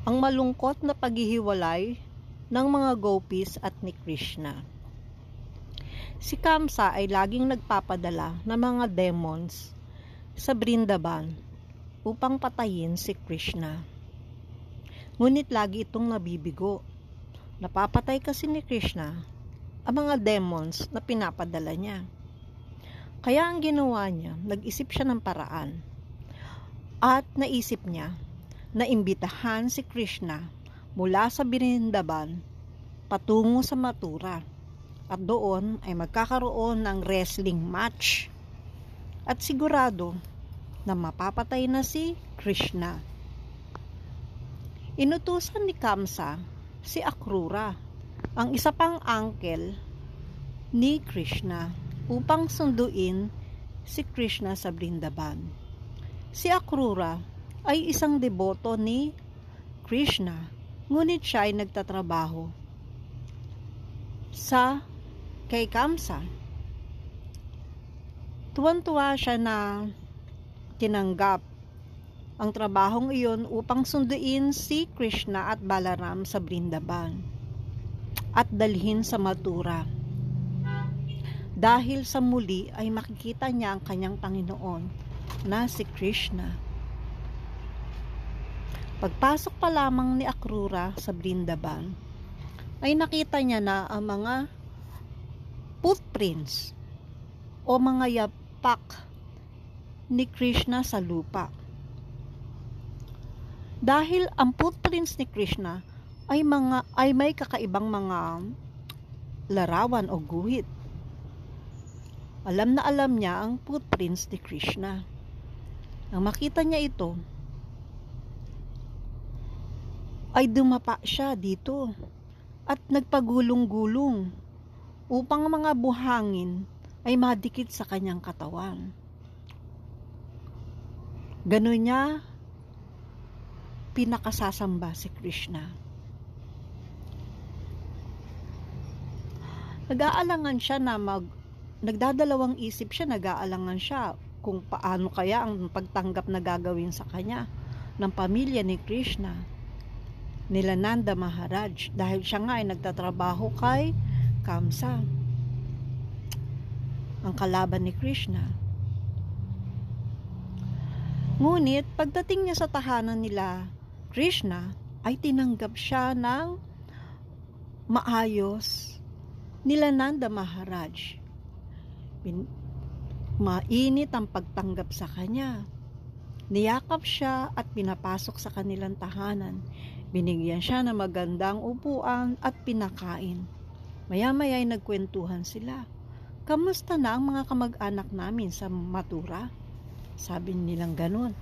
Ang malungkot na paghihiwalay ng mga gopis at ni Krishna. Si Kamsa ay laging nagpapadala ng mga demons sa Brindaban upang patayin si Krishna. Ngunit lagi itong nabibigo. Napapatay kasi ni Krishna ang mga demons na pinapadala niya. Kaya ang ginawa niya, nag-isip siya ng paraan at naisip niya na imbitahan si Krishna mula sa Brindaban patungo sa Mathura at doon ay magkakaroon ng wrestling match at sigurado na mapapatay na si Krishna. Inutusan ni Kamsa si Akrura, ang isa pang uncle ni Krishna, upang sunduin si Krishna sa Brindaban. Si Akrura ay isang deboto ni Krishna, ngunit siya ay nagtatrabaho kay Kamsa. Tuwan-tuwa siya na tinanggap ang trabahong iyon upang sunduin si Krishna at Balaram sa Brindaban at dalhin sa Mathura. Dahil sa muli ay makikita niya ang kanyang Panginoon na si Krishna. Pagpasok pa lamang ni Akrura sa Brindaban, ay nakita niya na ang mga footprints o mga yapak ni Krishna sa lupa. Dahil ang footprints ni Krishna ay may kakaibang mga larawan o guhit. Alam na alam niya ang footprints ni Krishna. Nang makita niya ito, ay dumapa siya dito at nagpagulong-gulong upang ang mga buhangin ay madikit sa kanyang katawan. Ganon niya pinakasasamba si Krishna. Nagdadalawang isip siya, nag-aalangan siya kung paano kaya ang pagtanggap na gagawin sa kanya ng pamilya ni Krishna, nila Nanda Maharaj, dahil siya nga ay nagtatrabaho kay Kamsa, ang kalaban ni Krishna. Ngunit pagdating niya sa tahanan nila Krishna, ay tinanggap siya ng maayos nila Nanda Maharaj. Mainit ang pagtanggap sa kanya. Niyakap siya at pinapasok sa kanilang tahanan. Binigyan siya ng magandang upuan at pinakain. Maya-maya ay nagkwentuhan sila. Kamusta na ang mga kamag-anak namin sa Mathura? Sabi nilang ganun.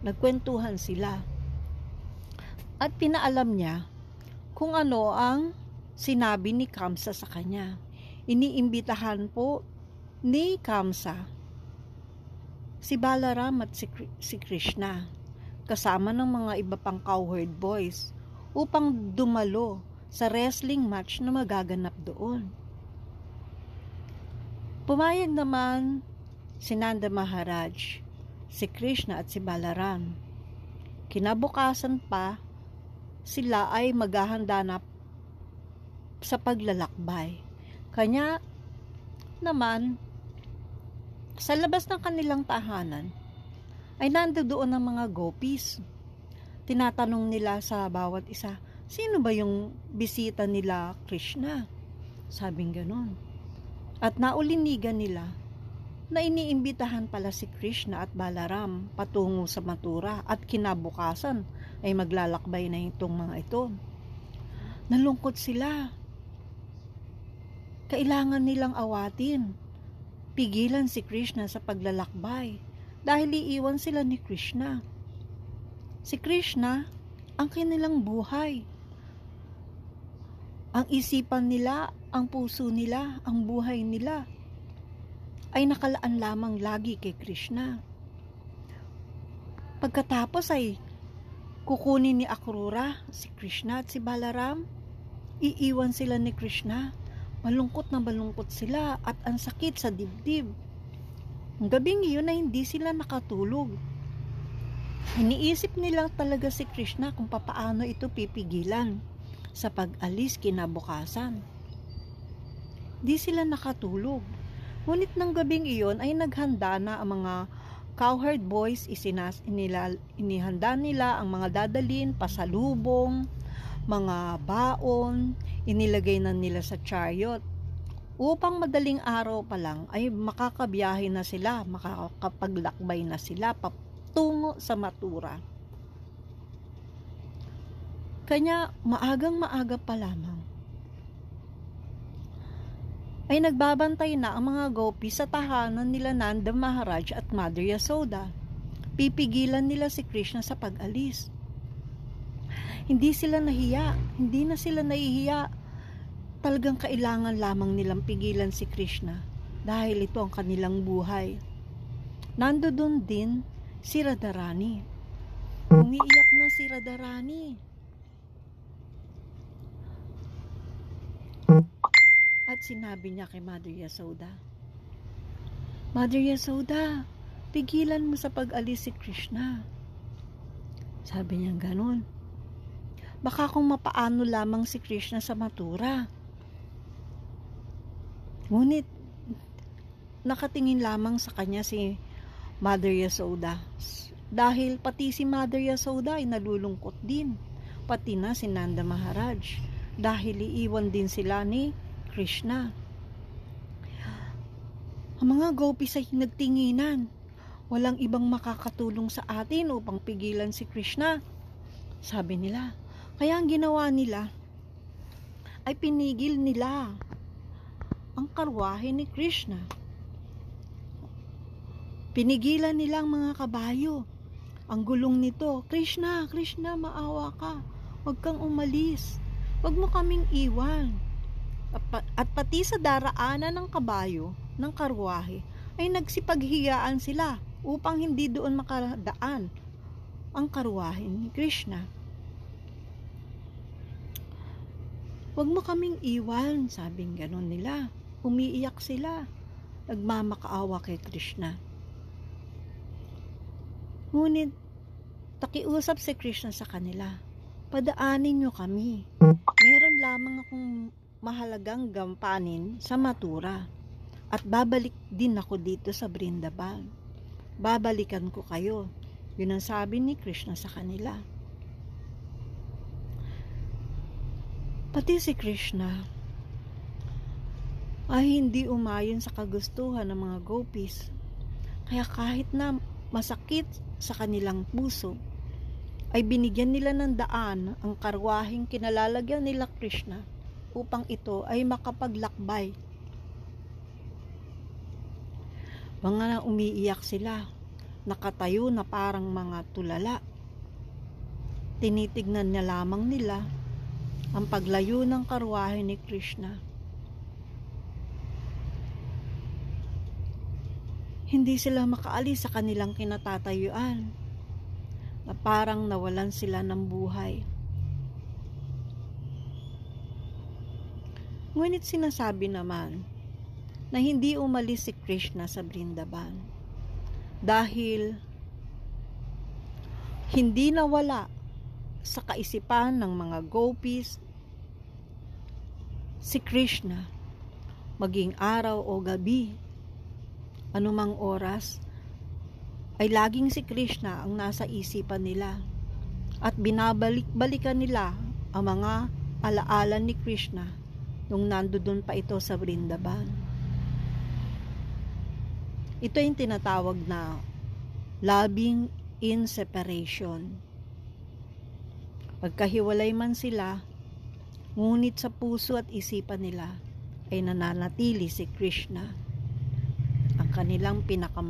Nagkwentuhan sila. At pinaalam niya kung ano ang sinabi ni Kamsa sa kanya. Iniimbitahan po ni Kamsa si Balaram at si Krishna kasama ng mga iba pang cowherd boys upang dumalo sa wrestling match na magaganap doon. Pumayag naman si Nanda Maharaj, si Krishna at si Balaram. Kinabukasan pa, sila ay maghahanda na sa paglalakbay. Kanya naman, sa labas ng kanilang tahanan, ay nandoon ang mga gopis. Tinatanong nila sa bawat isa, sino ba yung bisita nila Krishna? Sabing ganon. At naulinigan nila na iniimbitahan pala si Krishna at Balaram patungo sa Mathura at kinabukasan ay maglalakbay na itong mga ito. Nalungkot sila. Kailangan nilang awatin, pigilan si Krishna sa paglalakbay dahil iiwan sila ni Krishna. Si Krishna ang kanilang buhay. Ang isipan nila, ang puso nila, ang buhay nila ay nakalaan lamang lagi kay Krishna. Pagkatapos ay kukunin ni Akrura si Krishna at si Balaram, iiwan sila ni Krishna. Malungkot na malungkot sila at ang sakit sa dibdib. Ang gabing iyon ay hindi sila nakatulog. Iniisip nila talaga si Krishna kung papaano ito pipigilan sa pag-alis kinabukasan. Di sila nakatulog. Ngunit ng gabing iyon ay naghanda na ang mga cowherd boys. Inihanda nila ang mga dadalhin, pasalubong, mga baon, inilagay na nila sa chariot. Upang madaling araw pa lang ay makakabiyahe na sila, makakapaglakbay na sila patungo sa Mathura. Kanya maagang maaga pa lamang ay nagbabantay na ang mga gopis sa tahanan nila Nanda Maharaj at Mother Yasoda. Pipigilan nila si Krishna sa pag-alis. Hindi na sila nahihiya. Talagang kailangan lamang nilang pigilan si Krishna dahil ito ang kanilang buhay. Nandoon din si Radharani. Umiiyak na si Radharani. At sinabi niya kay Mother Yasoda, Mother Yasoda, pigilan mo sa pag-alis si Krishna. Sabi niya ganun. Baka kung mapaano lamang si Krishna sa Mathura. Ngunit, nakatingin lamang sa kanya si Mother Yasoda. Dahil pati si Mother Yasoda ay nalulungkot din. Pati na si Nanda Maharaj. Dahil iiwan din sila ni Krishna. Ang mga gopis ay nagtinginan. Walang ibang makakatulong sa atin upang pigilan si Krishna. Sabi nila. Kaya ang ginawa nila ay pinigil nila ang karwahe ni Krishna. Pinigilan nila ang mga kabayo. Ang gulong nito, Krishna, Krishna, maawa ka. Huwag kang umalis. Huwag mo kaming iwan. At pati sa daraanan ng kabayo, ng karwahe, ay nagsipaghiyaan sila upang hindi doon makadaan ang karwahe ni Krishna. Huwag mo kaming iwan, sabing ganon nila. Umiiyak sila. Nagmamakaawa kay Krishna. Ngunit, takiusap si Krishna sa kanila. Padaanin nyo kami. Meron lamang akong mahalagang gampanin sa Mathura. At babalik din ako dito sa Vrindavan. Babalikan ko kayo. Yun ang sabi ni Krishna sa kanila. Pati si Krishna ay hindi umayon sa kagustuhan ng mga gopis. Kaya kahit na masakit sa kanilang puso, ay binigyan nila ng daan ang karwaheng kinalalagyan nila Krishna upang ito ay makapaglakbay. Mga umiiyak sila, nakatayo na parang mga tulala. Tinitignan na lamang nila ang paglayo ng karwahe ni Krishna. Hindi sila makaalis sa kanilang kinatatayuan na parang nawalan sila ng buhay. Ngunit sinasabi naman na hindi umalis si Krishna sa Vrindavan dahil hindi nawala sa kaisipan ng mga gopis si Krishna maging araw o gabi, anumang oras, ay laging si Krishna ang nasa isipan nila at binabalik-balikan nila ang mga alaala ni Krishna nung nandoon pa ito sa Vrindavan. Ito yung tinatawag na loving in separation. Pagkahiwalay man sila, ngunit sa puso at isipan nila ay nananatili si Krishna, ang kanilang pinakamahal